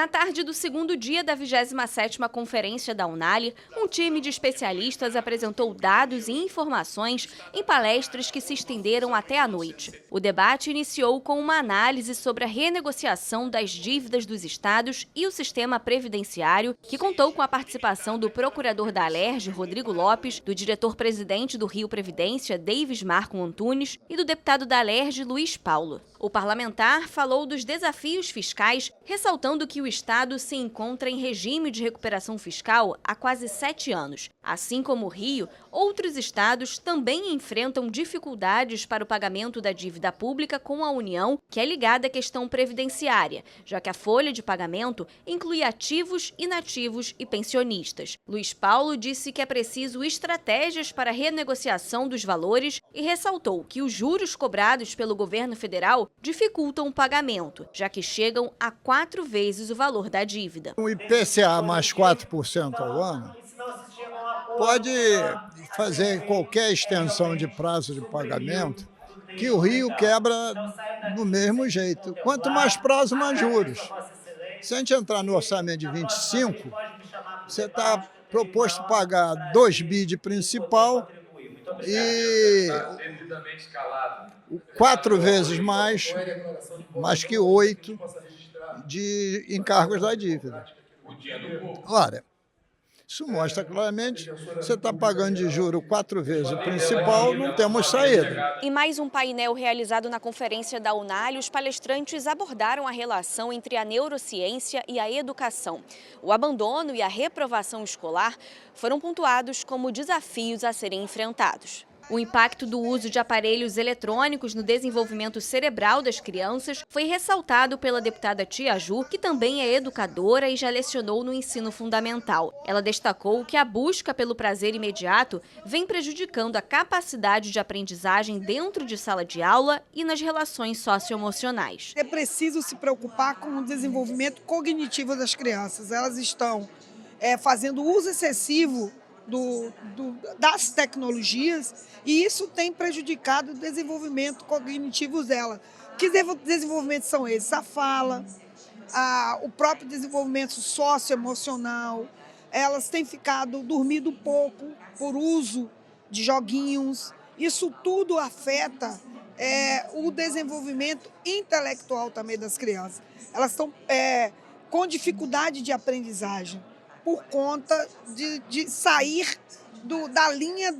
Na tarde do segundo dia da 27ª Conferência da UNALI, um time de especialistas apresentou dados e informações em palestras que se estenderam até a noite. O debate iniciou com uma análise sobre a renegociação das dívidas dos estados e o sistema previdenciário, que contou com a participação do procurador da Alerj, Rodrigo Lopes, do diretor-presidente do Rio Previdência, Davis Marco Antunes, e do deputado da Alerj, Luiz Paulo. O parlamentar falou dos desafios fiscais, ressaltando que o Estado se encontra em regime de recuperação fiscal há quase 7 anos. Assim como o Rio, outros estados também enfrentam dificuldades para o pagamento da dívida pública com a União, que é ligada à questão previdenciária, já que a folha de pagamento inclui ativos, inativos e pensionistas. Luiz Paulo disse que é preciso estratégias para a renegociação dos valores e ressaltou que os juros cobrados pelo governo federal dificultam o pagamento, já que chegam a 4 vezes o valor da dívida. O IPCA mais 4% ao ano pode fazer qualquer extensão de prazo de pagamento que o Rio quebra do mesmo jeito. Quanto mais prazo, mais juros. Se a gente entrar no orçamento de 25, você está proposto a pagar 2 bi de principal e 4 vezes mais que 8 de encargos da dívida. Ora, isso mostra claramente que você está pagando de juro 4 vezes o principal, não temos saída. Em mais um painel realizado na conferência da UNALI, os palestrantes abordaram a relação entre a neurociência e a educação. O abandono e a reprovação escolar foram pontuados como desafios a serem enfrentados. O impacto do uso de aparelhos eletrônicos no desenvolvimento cerebral das crianças foi ressaltado pela deputada Tia Ju, que também é educadora e já lecionou no ensino fundamental. Ela destacou que a busca pelo prazer imediato vem prejudicando a capacidade de aprendizagem dentro de sala de aula e nas relações socioemocionais. É preciso se preocupar com o desenvolvimento cognitivo das crianças. Elas estão fazendo uso excessivo das tecnologias e isso tem prejudicado o desenvolvimento cognitivo dela. Que desenvolvimentos são esses? A fala, o próprio desenvolvimento socioemocional. Elas têm dormido pouco por uso de joguinhos. Isso tudo afeta o desenvolvimento intelectual também das crianças. Elas estão com dificuldade de aprendizagem, por conta de sair da linha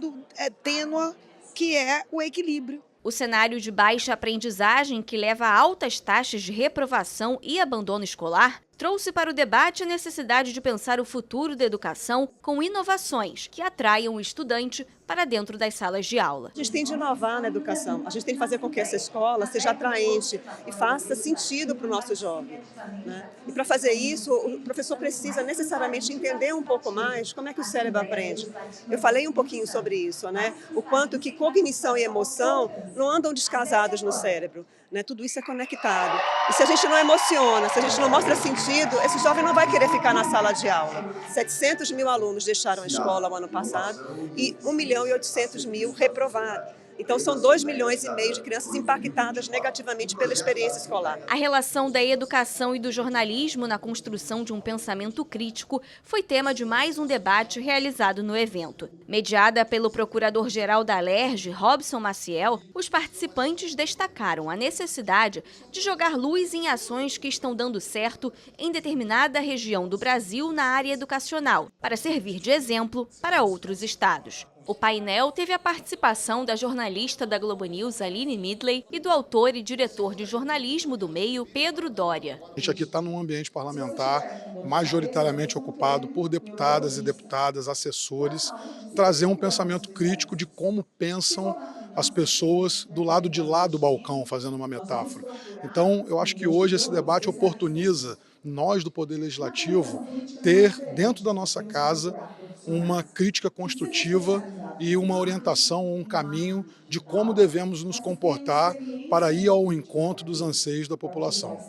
tênue que é o equilíbrio. O cenário de baixa aprendizagem, que leva a altas taxas de reprovação e abandono escolar, trouxe para o debate a necessidade de pensar o futuro da educação com inovações que atraiam o estudante para dentro das salas de aula. A gente tem de inovar na educação, a gente tem que fazer com que essa escola seja atraente e faça sentido para o nosso jovem, né? E para fazer isso, o professor precisa necessariamente entender um pouco mais como é que o cérebro aprende. Eu falei um pouquinho sobre isso, né? O quanto que cognição e emoção não andam descasados no cérebro, né? Tudo isso é conectado. E se a gente não emociona, se a gente não mostra sentido, esse jovem não vai querer ficar na sala de aula. 700 mil alunos deixaram a escola o ano passado e 1.800.000 reprovaram. Então, são 2,5 milhões de crianças impactadas negativamente pela experiência escolar. A relação da educação e do jornalismo na construção de um pensamento crítico foi tema de mais um debate realizado no evento. Mediada pelo procurador-geral da Alerj, Robson Maciel, os participantes destacaram a necessidade de jogar luz em ações que estão dando certo em determinada região do Brasil na área educacional, para servir de exemplo para outros estados. O painel teve a participação da jornalista da Globo News, Aline Midley, e do autor e diretor de jornalismo do Meio, Pedro Doria. A gente aqui está num ambiente parlamentar majoritariamente ocupado por deputadas e deputadas, assessores, trazer um pensamento crítico de como pensam as pessoas do lado de lá do balcão, fazendo uma metáfora. Então, eu acho que hoje esse debate oportuniza nós do Poder Legislativo ter dentro da nossa casa uma crítica construtiva e uma orientação, um caminho de como devemos nos comportar para ir ao encontro dos anseios da população.